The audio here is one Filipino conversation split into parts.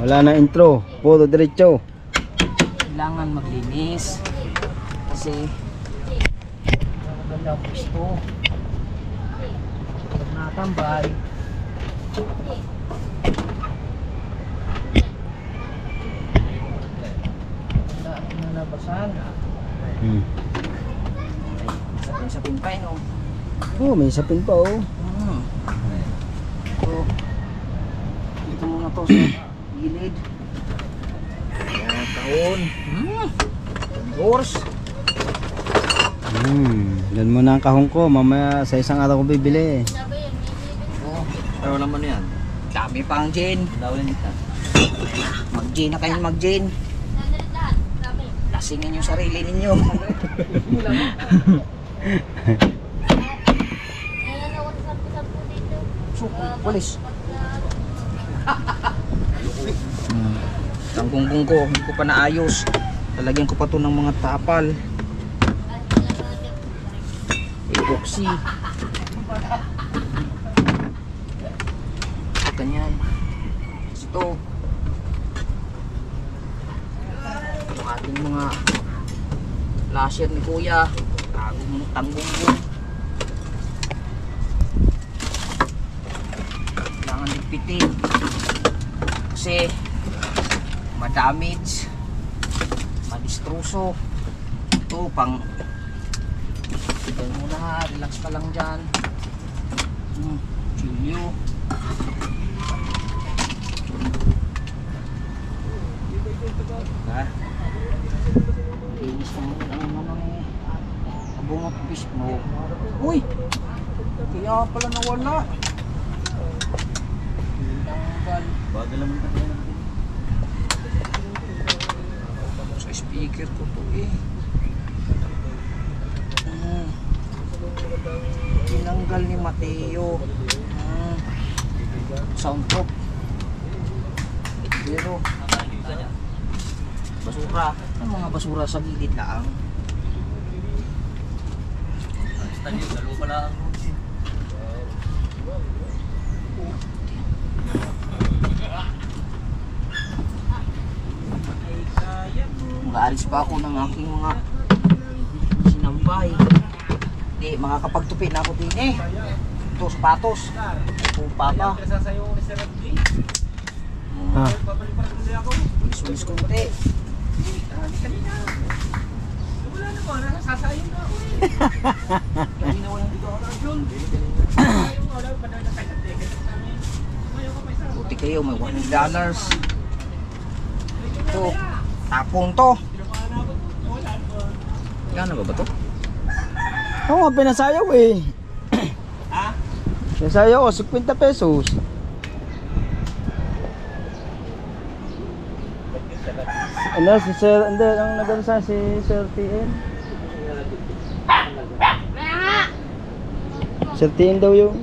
Wala na intro, puro diretso. Kailangan maglinis kasi maganda ang pwesto. Pag natambay, wala ang nalabasan. Sa pimpay, no? Oh, may sapin pa oh. So, dito muna to sa gilid. Kahon. Horse. Yan muna ang kahon ko, mamaya sa isang araw ko bibili. Oh, Pero naman yan. dami pang gin. Lawin nito. Mag-gin na kayo mag-gin. Lasingin yung sarili ninyo. Polis. Ang gunggong ko, hindi ko pa naayos. Lalagyan ko pa to ng mga tapal. Epoxy. Ganyan. Ito. Yung ating mga lasher ni Kuya. Tanggunggong. Kailangan ligpitin. Kasi madamage, madistruso. Ito pang ito muna, relax ka lang dyan. Chilyo. Ha? Linis naman ang ano ni abungot fish mo. Uy! Kaya pala nawala. Tanggal. Bagal naman ka tayo. Sa speaker ko to eh. Tinanggal ni Mateo. Soundproof. Pero basura. Ang mga basura sa gilid lang. Tayo, lalo pala ang Mag-aalis pa ako ng aking mga sinambay. Hindi, makakapagtupi na ako din eh. Ito, sapatos. Pupa pa. Ha. Sulis konti. wala naman, nasasayang na ako eh. Kanina walang dito ako. Buti kayo, may $1. Ito, tapong to. Gano'n ba to? Oo nga, pinasayaw eh. Pinasayaw ko, 50 pesos. Ano, si Sir, hindi, ang nagansa si Sir TN. Sir TN daw yung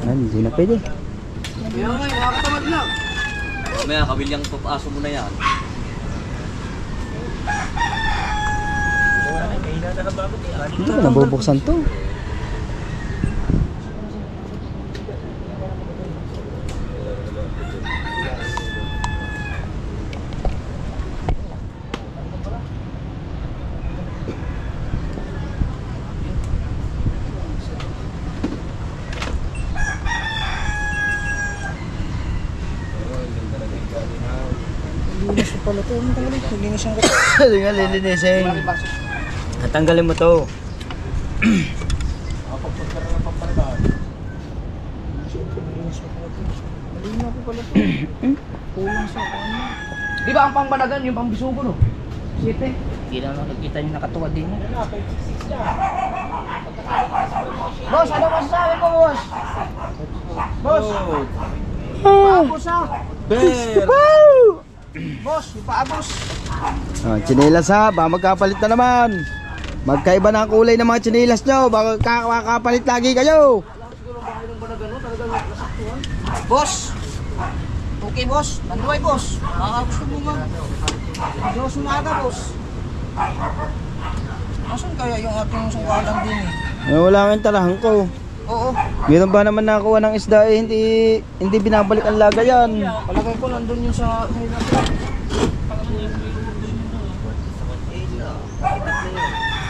hindi na pwede. Mamaya, kabilyang papaso mo na yan. Hindi ko nabubuksan to. Linis ko pala to. Linis ang gato. Hindi nga lilinisin. Natanggalin mo to. Malinaw ko pala to. Kulang sa kanya. Di ba ang pangbalagan yung pambisugo no? 7. Hindi naman nagkita yung nakatuwa din. Boss, ano masasabi ko, boss? Boss! Paabos ha! Bear! Boss, yung paabos! Tsinelas ha, baka magkapalit na naman. Magkaiba na ang kulay ng mga tsinelas nyo. Baka kakapalit lagi kayo. Boss! Okay, boss. Nanduay, boss. Gusto mo nga. Diyos umaga, boss. Asan kaya yung ating sungkalan din eh? Wala nga yung tarahan ko. Oo. Meron ba naman nakuha ng isda eh, hindi binabalik ang laga yan. Palagay ko nandun yun sa...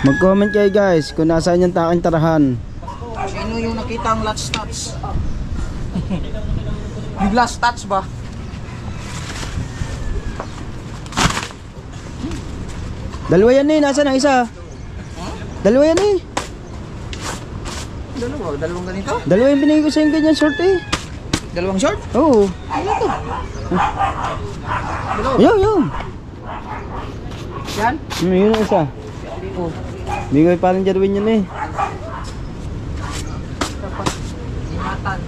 Mag-comment kayo guys kung nasaan yung taking tarahan. Sino yung nakita ang last stats? Yung last stats ba? Dalawa yan eh, nasaan ang isa? Dalawa yan eh. Dalawang ganito? Dalawa yung binigay ko sa yung ganyan short eh. Dalawang short? Oo. Ano to? Dalawa? Yun. Yan? Yun ang isa. Oh. Bigay parang Jarwin yun eh. Dapat. Ingatan.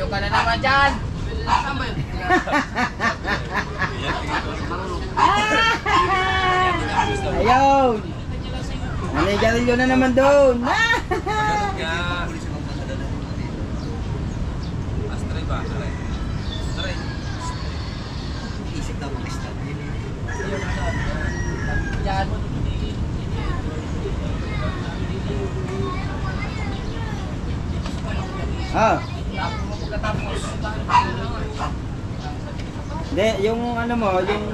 Ka na naman dyan! Saan ba yun? Ayaw! Nanigarilyo na naman doon! Astray ba? Astray. Isip na mga stat. Yan. Ah. Hindi, yung ano mo, yung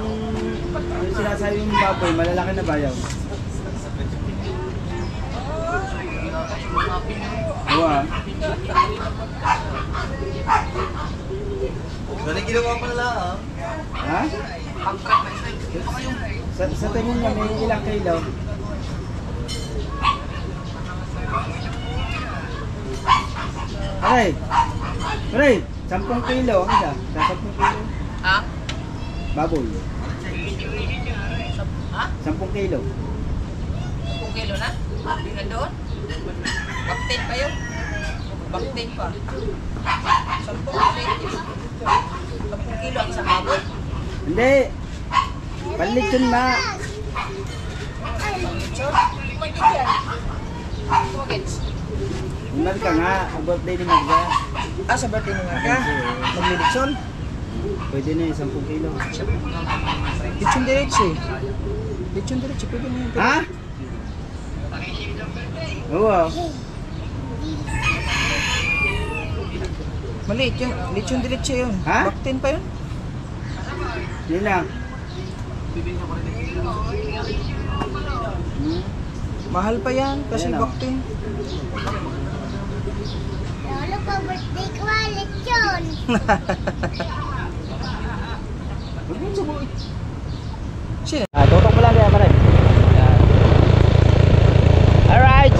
sinasabi yung baboy, malalaki na bayaw. Oo ah. Galing ginawa pa nila ah. Ha? Sa tingin niya may ilang kilo? Aray! Aray! 10 kilo ang isa. Sa 10 kilo. Ha? Baboy. Ha? 10 kilo. 10 kilo na? Tingnan doon? Baktin pa yun? Baktin pa. 10 kilo ang isang baboy. Hindi! Panlitsyon na! Lechon? Pwede yan. Pagets. Umal ka nga, ang birthday ni Magda. Ah, sa birthday nga ka? Maglilitson? Pwede na yung 10 kilo. Lechon diretso eh. Lechon diretso, pwede na yun. Ha? Oo ah. Maliit yun. Lechon diretso yun. Ha? Baktin pa yun? Yun lang. Mahal pa yan kasi Ayan, oh. baktin. Lolo ko, birthday ko, lechon. Sino? Tutok mo lang kaya pare. Alright.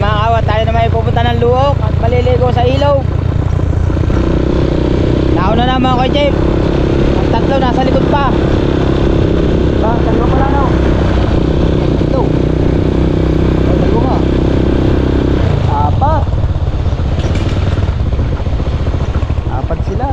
Mga kawat, tayo na may pupunta ng Luok at maliligo sa ilaw. Nauna na mga Jeep. Ang tatlo nasa likod pa. Tatlo pa lang no. Ito. Tatlo nga. Apat. Apat sila.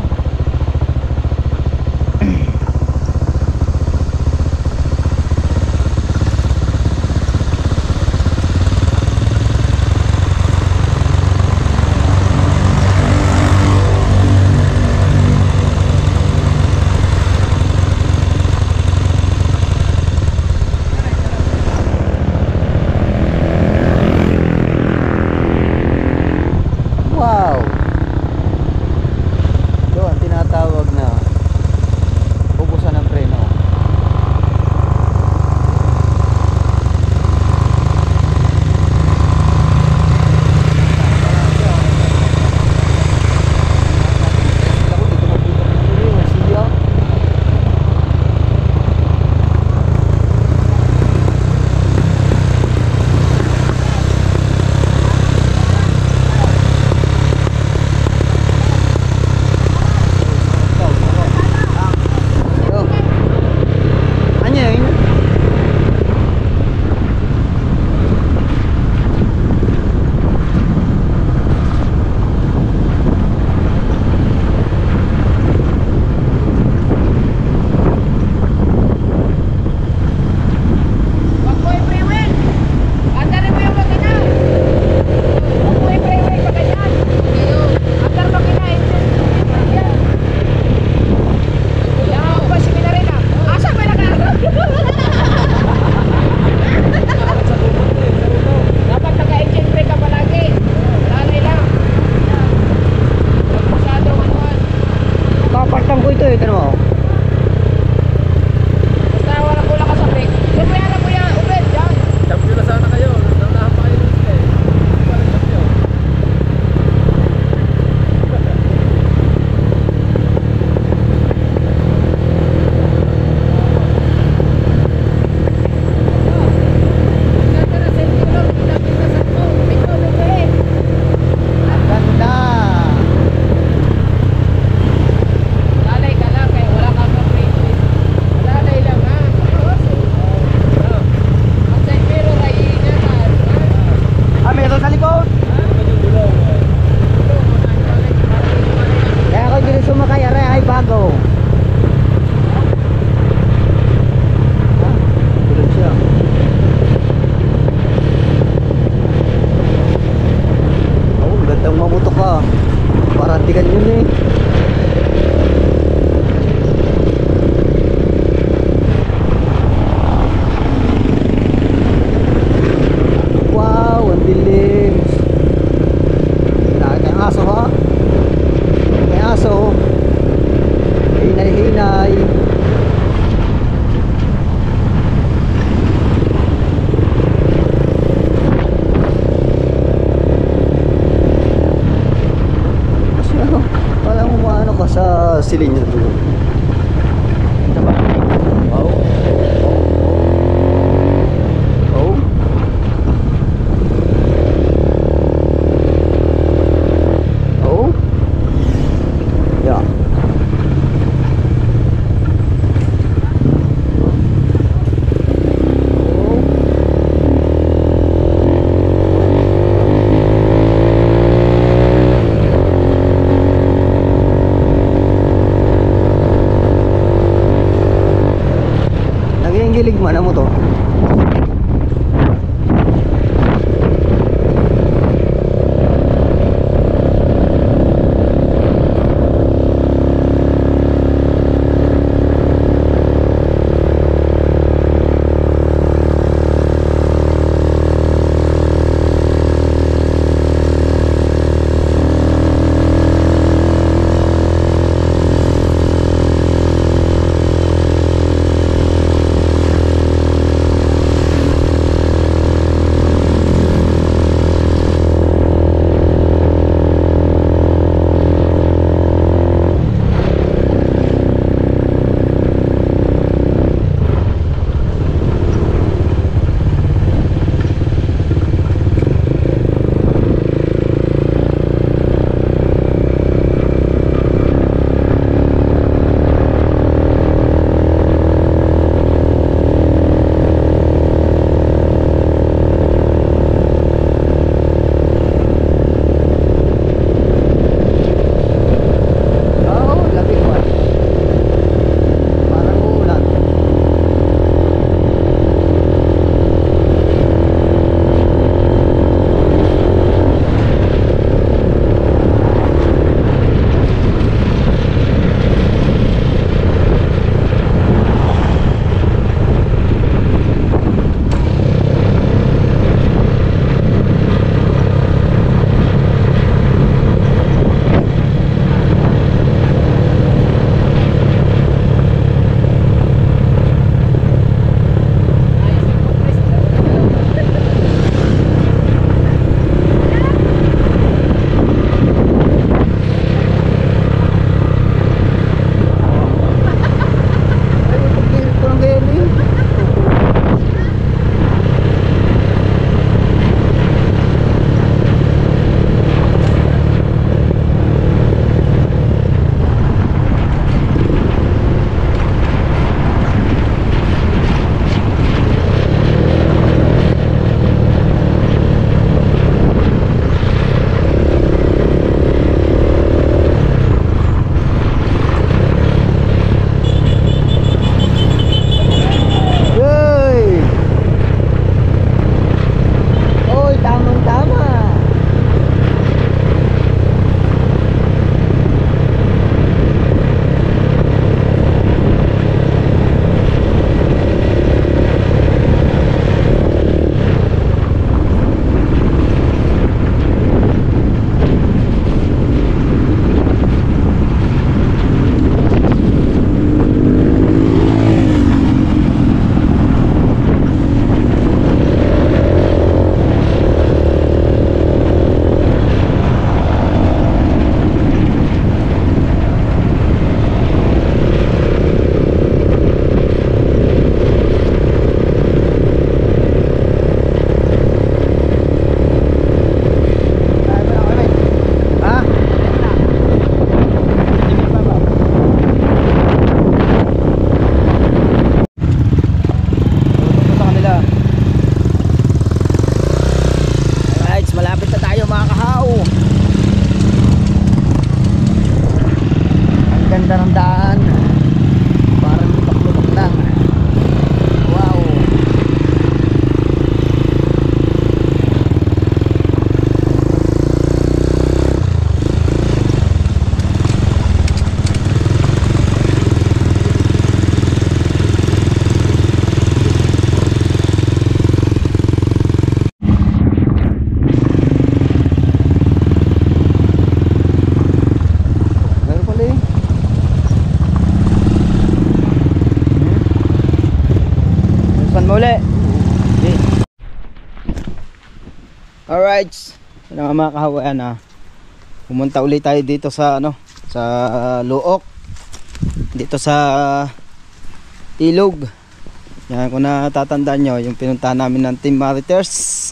silin niya dito. Wow. Oh. Oh. Yeah. Nagigilig man mo to. Muli. Okay. Alright. Yun mga kahawayan, pumunta ulit tayo dito sa sa Luok. dito sa ilog. Yan, kung natatandaan nyo, yung pinuntahan namin ng Team Marites.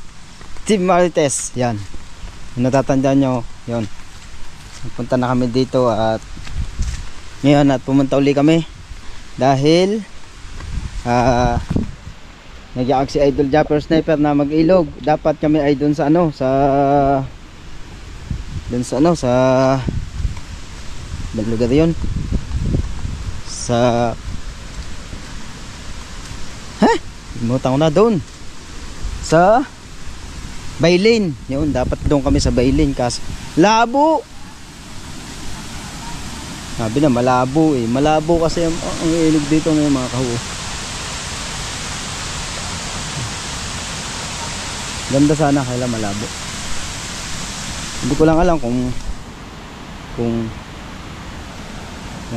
Team Marites, yan. Kung natatandaan nyo, yun. Punta na kami dito at ngayon at pumunta uli kami dahil nag-iak si Idol Japper Sniper na mag-ilog. Dapat kami ay dun sa ano, sa bang lugar yun? Sa limutan ko na doon sa Bailin. Yun, dapat doon kami sa Bailin kasi labo. Sabi na malabo eh. Malabo kasi ang ilog dito ngayon mga kahu. Ganda sana kaya malabo. Hindi ko lang alam kung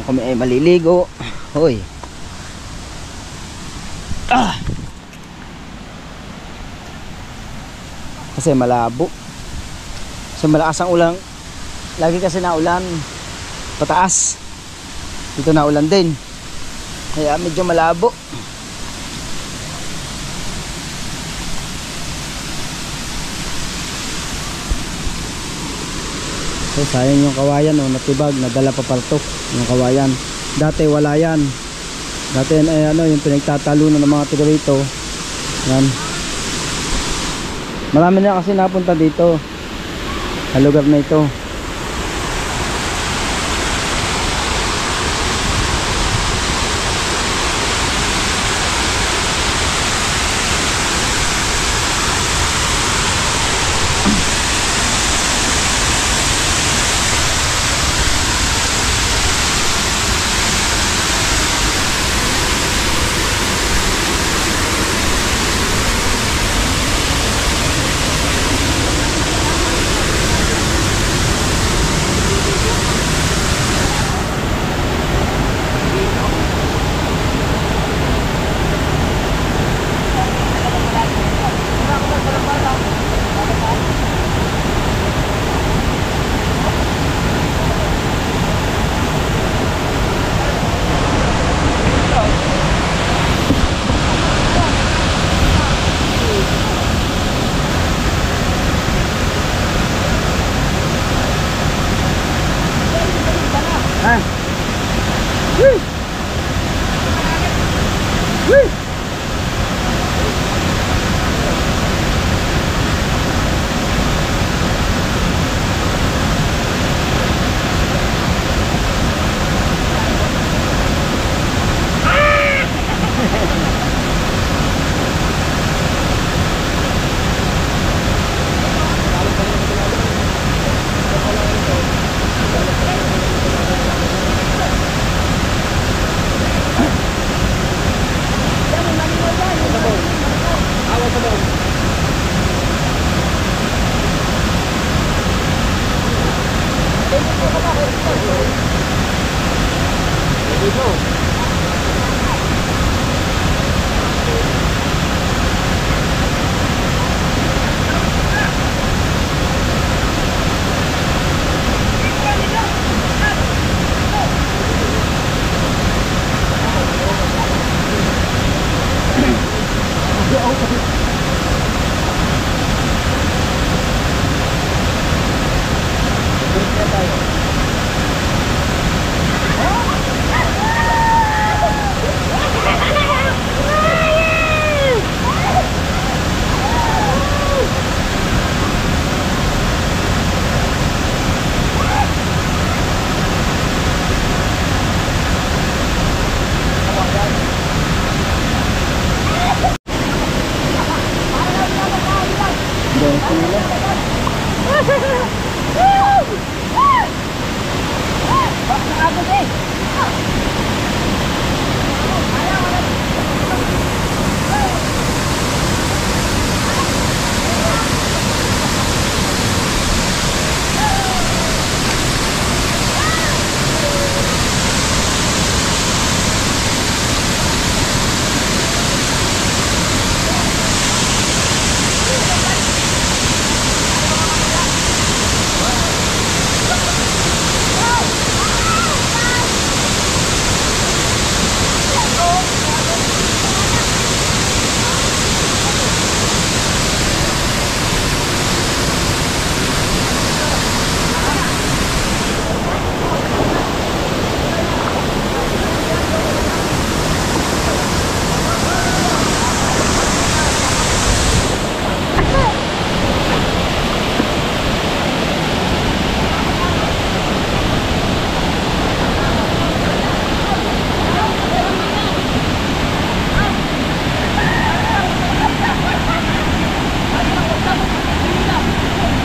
kami ay maliligo. Hoy. Kasi malabo. So malakas ang ulan. Lagi kasi naulan pataas. Dito naulan din. Kaya medyo malabo. So sayang yung kawayan natibag, nadala pa paltok yung kawayan. Dati wala yan. Dati yung pinagtatalunan ng mga tiga rito. Yan. Marami na kasi napunta dito sa lugar na ito.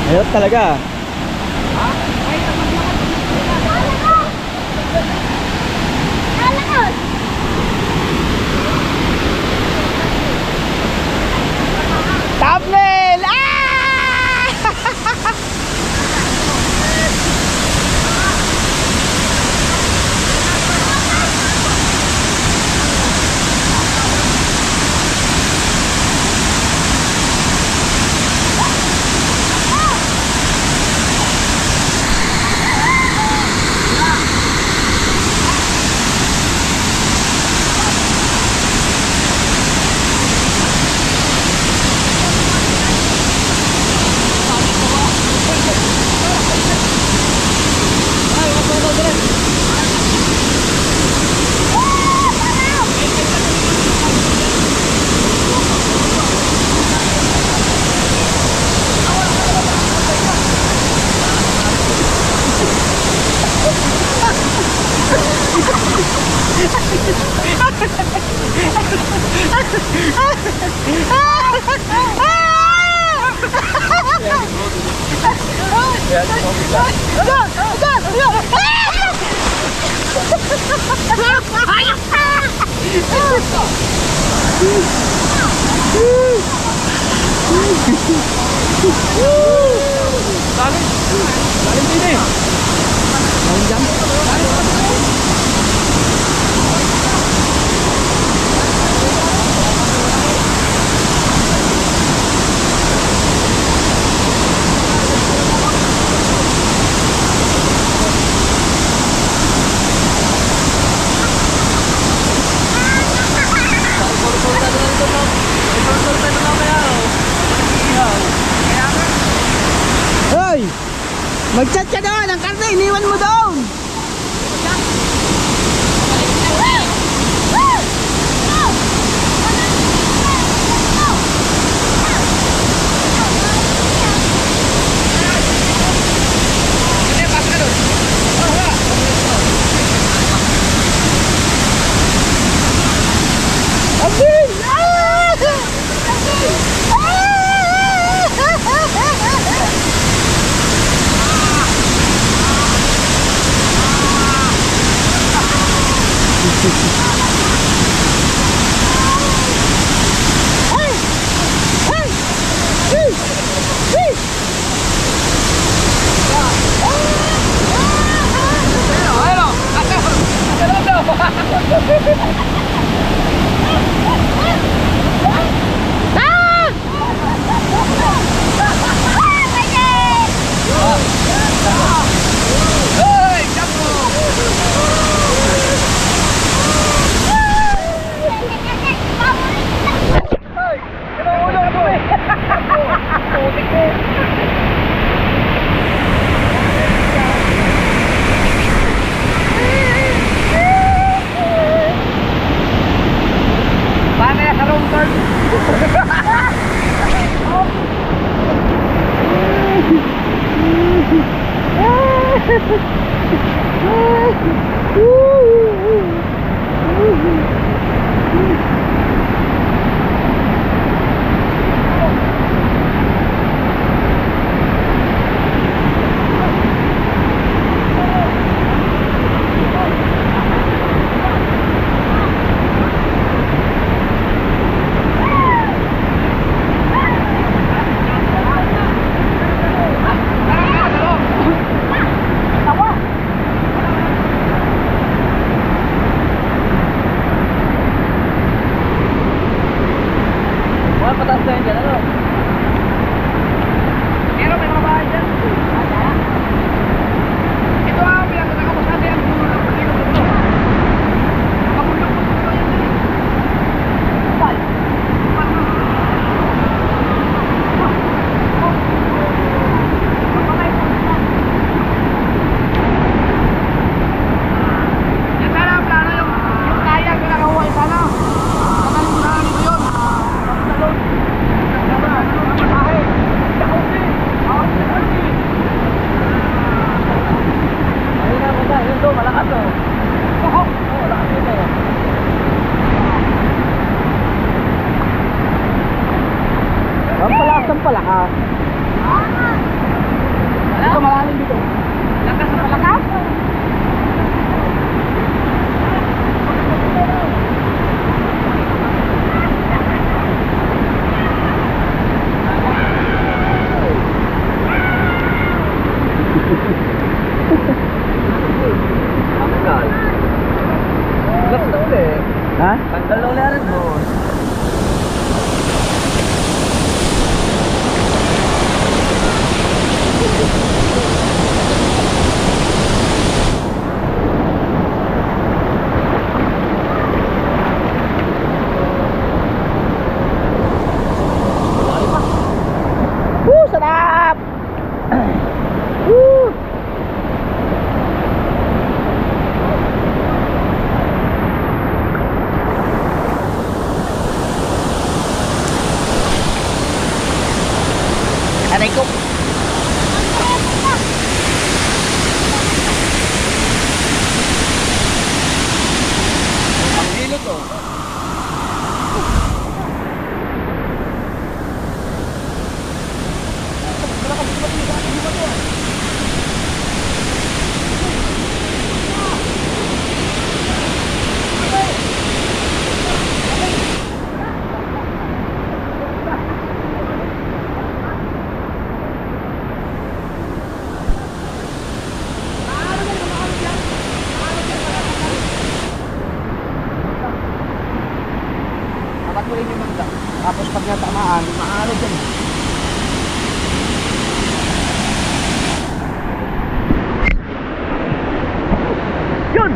Hirap talaga. Lalakad! Thumbnail! Ah! Hoy! Mag-chat ka doon! Ang karne, iniwan mo doon! Abin! Sampalaka. Dito, malalim dito. Lakas na palakas. Tanggal. Relax na ulit. Ha? Tanggal na ulit rin boss. Sarap! Woo! Aray ko. Ang hilo to. Apat ko rin yung magda. Tapos pag natamaan, maano dyan. Yun!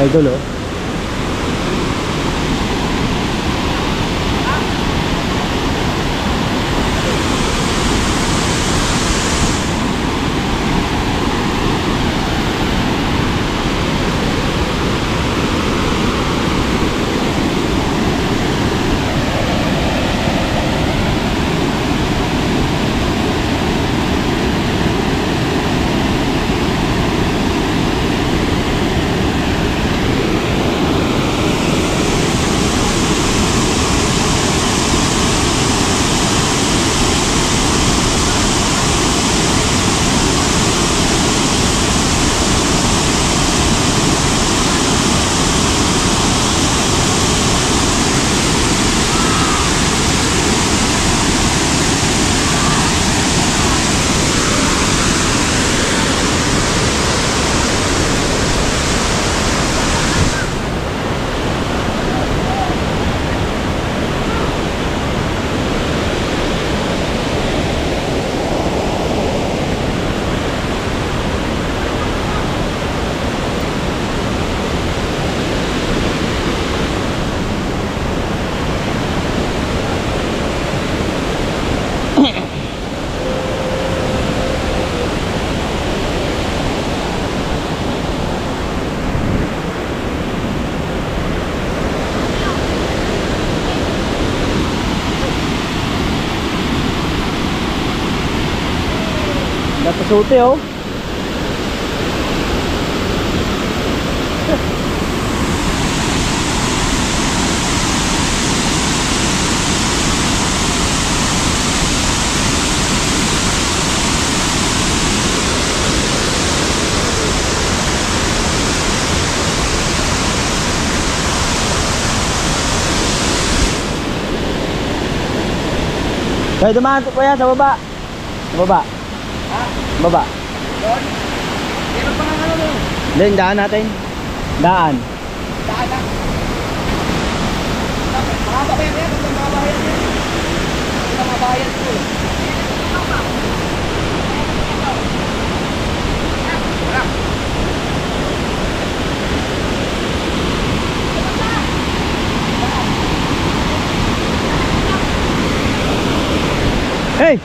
Idol oh. Napasuti oh. Kaya dumaan ko yan sa baba. Sa baba. Baba. Doon? Meron pa nga ano doon? Hindi, yung daan natin. Daan. Daan lang. Makakabayan yan. Huwag makabayan yan. Huwag makabayan ko. Hey!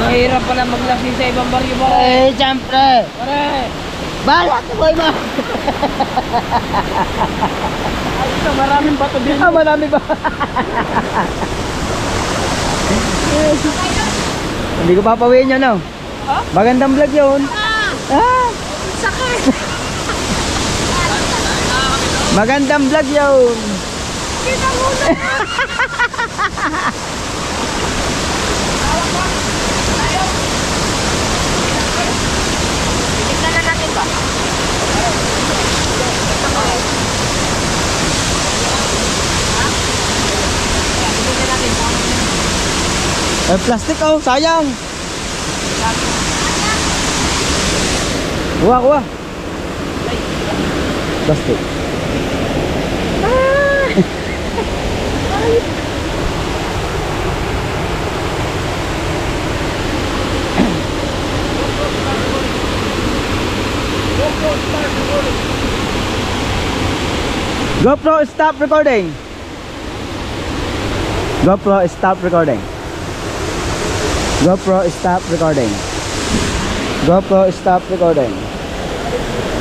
Mahirap pala maglasi sa ibang baryo pare. Eh, siyempre! Pare! Balak na boy mo! Ito, maraming bato din. Ah, marami ba? Hindi ko papawiin yun, no? Ha? Magandang vlog yun. Ah! Sakit. Magandang vlog yun. Kita mo na. Tignan na natin ba? Eh, plastic oh, sayang. Kuha, kuha. Plastic. GoPro, stop recording. GoPro, stop recording. GoPro, stop recording. GoPro, stop recording.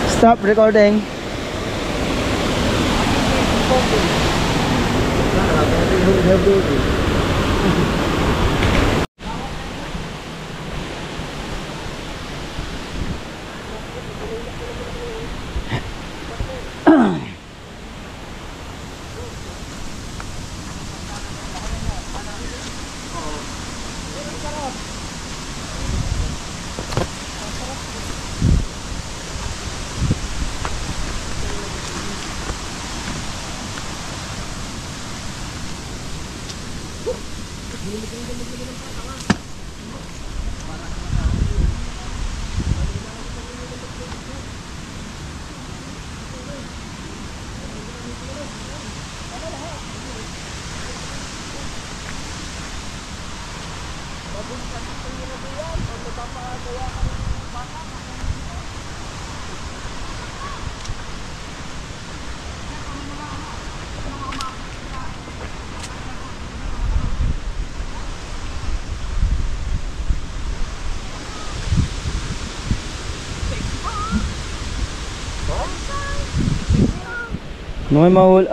Stop recording.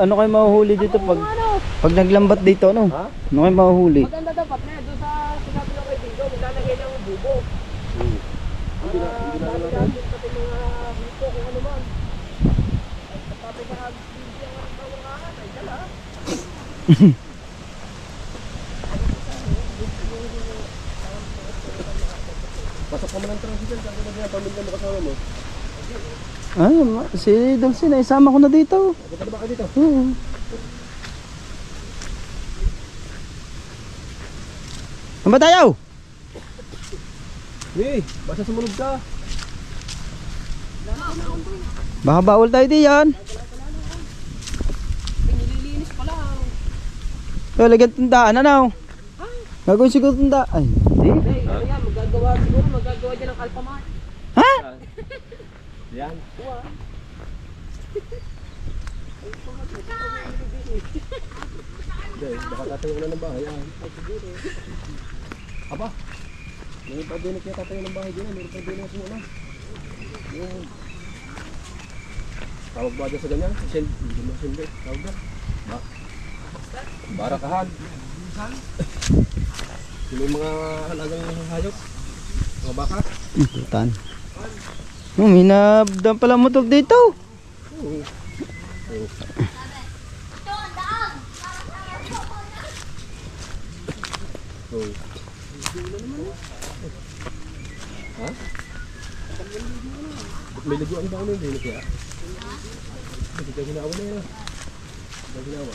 Ano kayo mahuhuli dito pag naglambat dito, ano? Ano kayo mahuhuli? Maganda dapat na doon sa sinabi ng kaibigan, maglalagay ng bubo. Dami natin pati mga hito kung ano man. Ay, pati na bibigyan ng kawangahan, ay dala. Pasok ka mo ng transition, sabi na niya, pamilya mo kasama mo. Si Dulcine, isama ko na dito. Punta na ba ka dito? Oo. Ano ba tayo? Hey, basta sumunod ka. Baka bawal tayo diyan. Nililinis pala. So, lagyan tandaan, ano? Gagawin siguro tandaan. Ay, hindi. Hey, ano yan, magagawa dyan ng Alphamart. Ha? Yan. Hindi, baka tatayo na ng bahay. Aba, may pagdinig niya tatayo ng bahay din. May pagdinig niya sumuna. Yung tawag ba dyan sa ganyan? Hindi mo sindi. Tawag ba? Barakahan. Yung mga halagang hayop. Mga baka. Tutan. May nabdaan pala motor dito. Ha? May liguan ba ano hindi kaya? Hindi ka ginawa na yan. Hindi ka ginawa.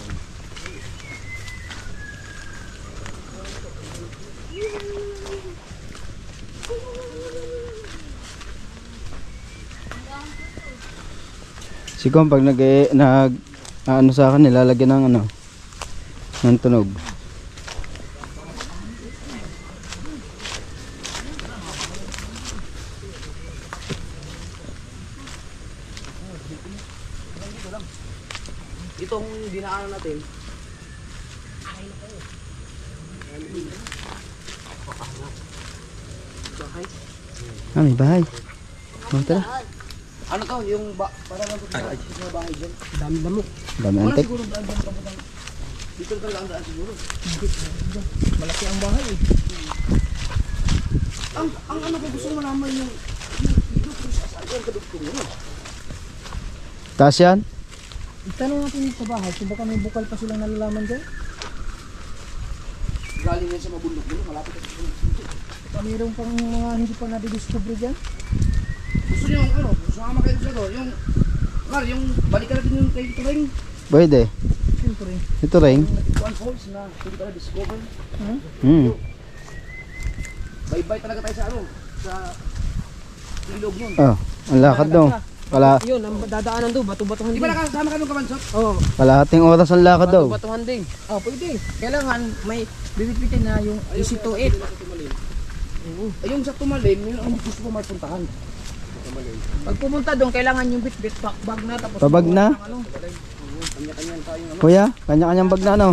Siguro pag ano sa akin, nilalagyan ng ano, ng tunog. Itong dinaanan natin. May bahay. Oh, tara. Ano to? Yung para lang sa bahay dyan. Dami lamok. Dami Wala antik. siguro daan dyan kapatang. Dito talaga ang daan siguro. Malaki ang bahay eh. Ang ano ko gusto mo naman yung ilo kung saan yung kadugtong mo. Taas yan? Itanong natin sa bahay, kung baka may bukal pa silang nalalaman dyan. Galing yan sa mabundok mo, malapit ka sa bundok. Baka mayroon pang mga hindi pa nadidiscover dyan. Gusto niyo yung ano, sumama kayo sa doon, yung yung balikan natin yung kay Turing. Pwede. Siyempre. Ito ring. One falls na hindi ka na discover. Bye-bye talaga tayo sa ano, sa ilog nun. Oh, ang lakad daw. Yun, ang dadaanan doon, bato-batuhan Di din. ba nakasama ka nung kabansot? Oo, Kalahating oras ang lakad daw. bato-batuhan din. Oh, pwede. Kailangan may bibit-bitin na yung easy to eat. Ay, yung sa Tumalim, yun ang gusto ko mapuntahan. Pag pumunta doon, kailangan yung bit-bit bag na tapos Pabag na? ano. Kanya-kanya tayong ano. Kuya, kanya-kanyang bag na ano.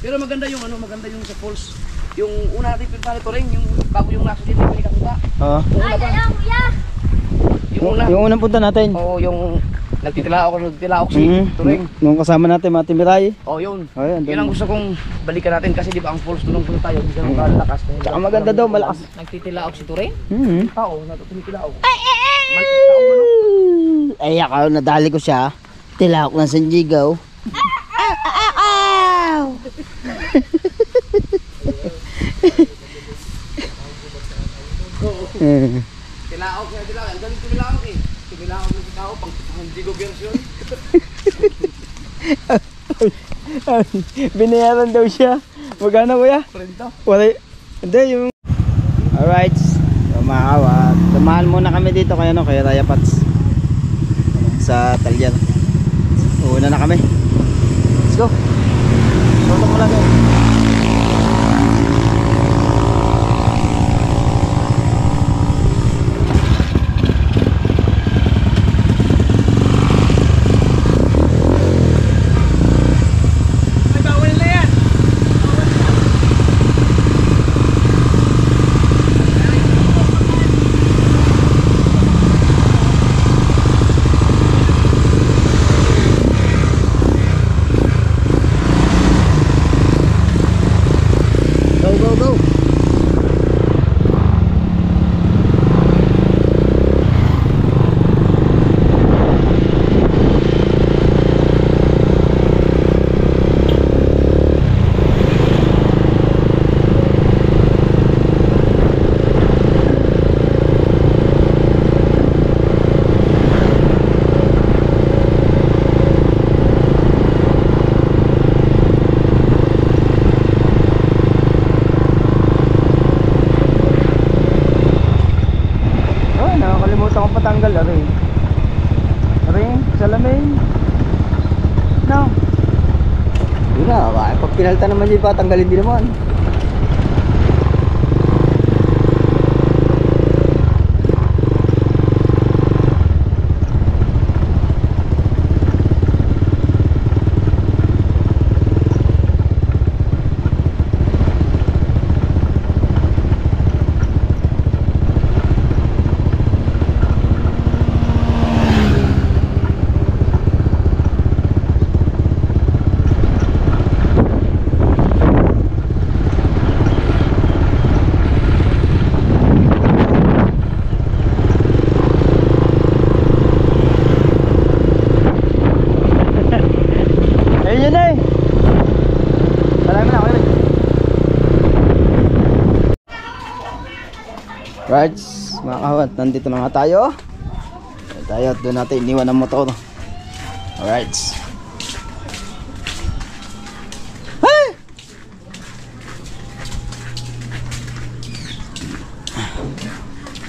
Pero maganda yung ano, maganda yung sa falls. Yung una natin pinuntahan ni Turing, yung bago yung nasa dito ni Kasuta. Oo. Yung una ba? Yung una. Yung unang punta natin. Oo, yung nagtitilaok si Turing. Nung kasama natin mga timiray. Oo, yun. Oh, yan. Yun ang gusto kong balikan natin kasi di ba ang falls doon punta tayo, hindi ganun kalakas. Tsaka maganda daw, malakas. Nagtitilaok si Turing? Tao, natutumitilaok. Ay, ako, nadali ko siya. Tilawak ng Sanjigaw. Tilaok niya, tilaok. Ang galing tumilaok eh. Tumilaok ng tao, pang Sanjigaw version. Binayaran daw siya. Magkano kuya? Prento. Wala. Hindi yung... Alright. Makawa. Tumahan muna kami dito kay ano, kay Raya Pats. Sa Talyan. Una na kami. Let's go. Toto mo lang yun. Nakakalimutan ko patanggal ring salamin. No. Yun na, pag pinalta naman yun pa, tanggalin din naman. Right, mga kahawat, nandito na nga tayo. Tayo at doon natin iniwan ang motor. Alright. Hey!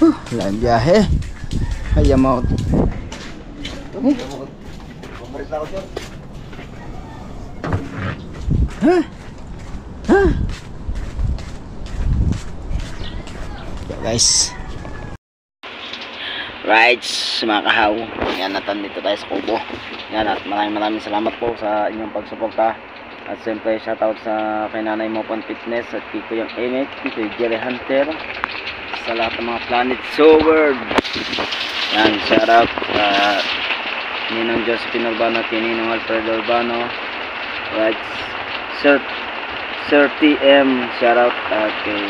Wala ang biyahe. Kaya mo. Guys, right, mga kahaw, yan, nandito tayo sa Kubo. Yan, at maraming salamat po sa inyong pagsuporta. At siyempre shoutout sa kay Nanay Mopan Fitness at kay Kuyang Emet, kay Jerry Hunter, sa lahat ng mga Planet Sword. Yan, shoutout sa Ninong Josephine Urbano, kay Ninong Alfredo Urbano. Right, Sir TM, shoutout at kay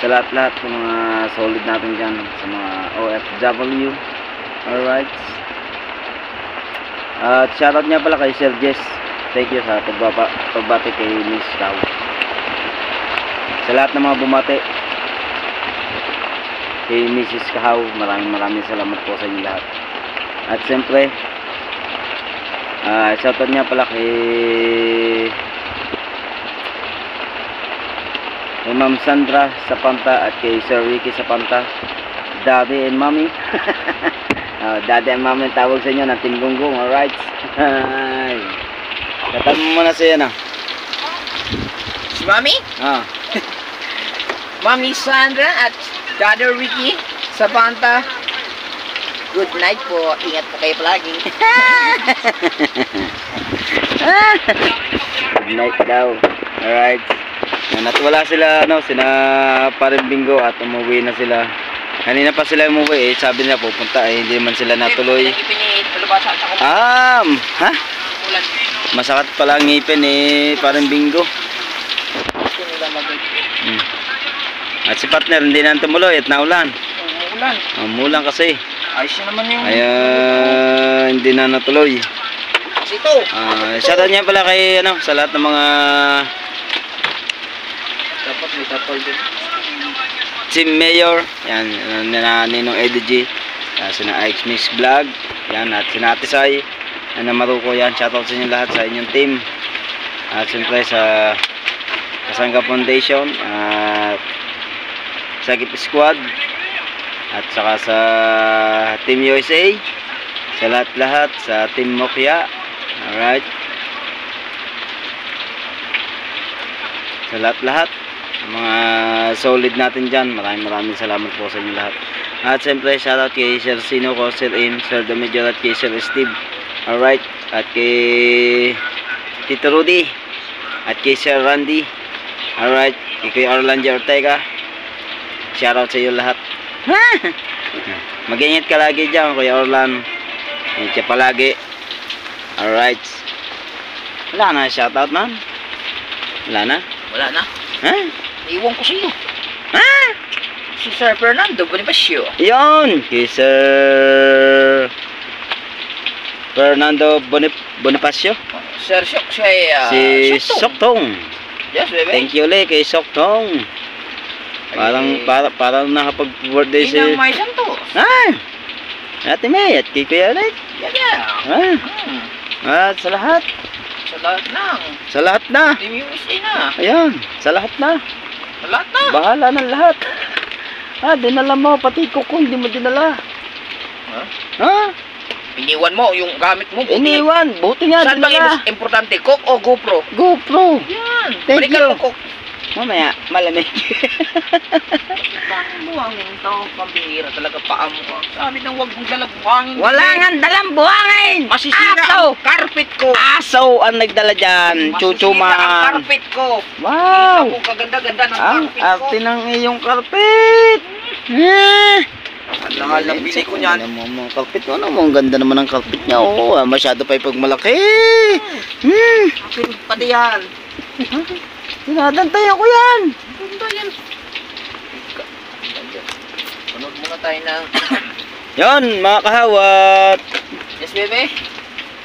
sa lahat ng mga solid natin dyan, sa mga OFW. Alright, at shoutout niya pala kay Sir Jess, thank you sa pagbati kay Miss Cow. Sa lahat ng mga bumati kay Mrs. Kahaw, maraming salamat po sa inyo lahat. At siyempre shoutout niya pala kay Ma'am Sandra Sapanta at kay Sir Ricky Sapanta, Daddy and Mommy. Daddy and Mommy ang tawag sa inyo ng Team Gunggong. Alright. Katag mo muna siya na. Si Mami? Mami Sandra at Daddy Ricky Sapanta, good night po. Ingat po kayo palagi. Good night daw. Alright. At wala sila, sina Paring Bingo at umuwi na sila. Kanina pa sila umuwi sabi nila pupunta hindi man sila natuloy. Ha? Masakit pala ang ngipin Paring Bingo. At si partner hindi na tumuloy at naulan. Umulan kasi. Ayos na naman yung hindi na natuloy. Ito. Shoutout niya pala kay sa lahat ng mga dapat may tapal din. Team Mayor, yan, Ninong EDG, sina Ix Mix Vlog, yan, at sina Atisay, na Maruko, yan, shoutout sa inyo lahat sa inyong team. At siyempre sa Kasangga Foundation at Sagip Squad at saka sa Team USA, sa lahat-lahat, sa Team Mokya. Alright, sa lahat-lahat mga solid natin dyan, maraming salamat po sa inyo lahat. At siyempre shoutout kay Sir Sino ko, Sir In, Sir Domedjo at kay Sir Steve. Alright, at kay Tito Rudy at kay Sir Randy. Alright, kay Kuya Orlando Ortega, shoutout sa iyo lahat. Mag-ingat ka lagi dyan, Kuya Orlan. Ingat ka palagi. Alright, wala na shoutout, man. Wala na. Wala na. Ha? Iwan ko sa iyo. Ha? Si Sir Fernando Bonifacio. Yun, kay Sir Fernando Bonifacio. Sir Syok, siya Si Soktong. Yes, baby. Thank you ulit kay Soktong. Parang nakapag-birthday si... Inang May Santos. Ate May at kay Kuya ulit. Yeah. At sa lahat. Sa lahat ng Sa lahat na. Team USA na. Ayan, sa lahat na. Sa lahat na. Bahala ng lahat. Dinala mo, pati kuko, hindi mo dinala. Ha? Iniwan mo yung gamit mo. Buti. Iniwan, buti nga Saan bang dinala. importante? Coke o GoPro? GoPro. Yan. Thank Balikan you. mo, Coke. Mamaya, malamig. Bakit buhangin to? Pambihira talaga paa mo. Sabi nang huwag mong dala buhangin. Wala nga dalang buhangin. Masisira Aso. ang carpet ko. Aso ang nagdala dyan. Masisira ang Chuchuman. carpet ko. Wow. Ako kaganda-ganda ng Ang carpet ko. arte ng iyong carpet. Ang mahal ng bili ko niyan. Ano mo ang carpet mo? Ano mo? Ang ganda naman ng carpet niya. Oo, masyado pa yung malaki. Akin pati yan. Sinadantayan ko yan. Ganda yan. Panood muna tayo ng... Yan, mga kahawat. Yes, bebe.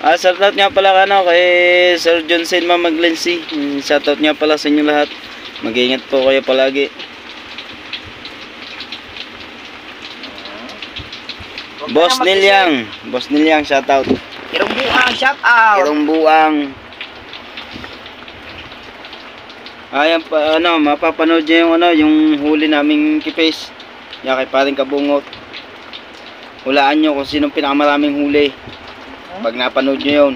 Shoutout nga pala kay Sir Johnson Mamaglensi. Shoutout nga pala sa inyo lahat. Mag-iingat po kayo palagi. Boss Nilyang, shoutout. Irong buang, shout out. Irong buang. Ayan pa, mapapanood niyo yung huli naming kipes. Yan kay paring Kabungot. Hulaan nyo kung sinong pinakamaraming huli. Pag napanood nyo yun.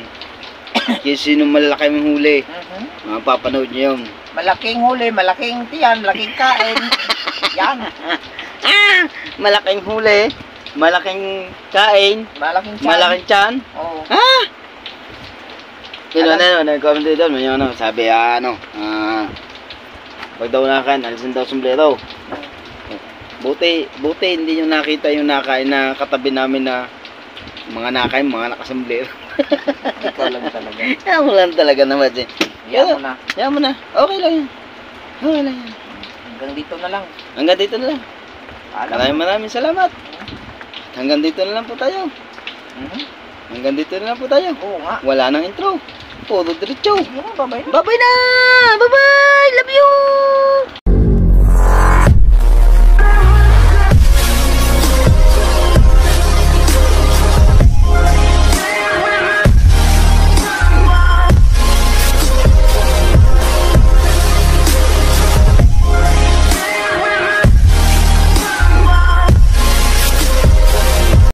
Kung sinong malaki yung huli. Mapapanood nyo yun. Malaking huli, malaking tiyan, malaking kain. Yan. Malaking huli, malaking kain, Malaking tiyan. malaking tiyan. Oo. Nag-comment dito, may sabi, pag daw nakain, alisin daw sombrero. Buti hindi nyo nakita yung nakain na katabi namin na mga nakain, mga nakasombrero. Ikaw lang talaga. Yan mo lang talaga naman eh. Yan mo na. Yan mo na, okay lang yan. Okay lang yan. Hanggang dito na lang. Hanggang dito na lang. Maraming salamat. Hanggang dito na lang po tayo. Hanggang dito na lang po tayo. Oo nga. Wala nang intro. Puro diretso. Yan, bye-bye na. Bye-bye na! Bye-bye! Love you!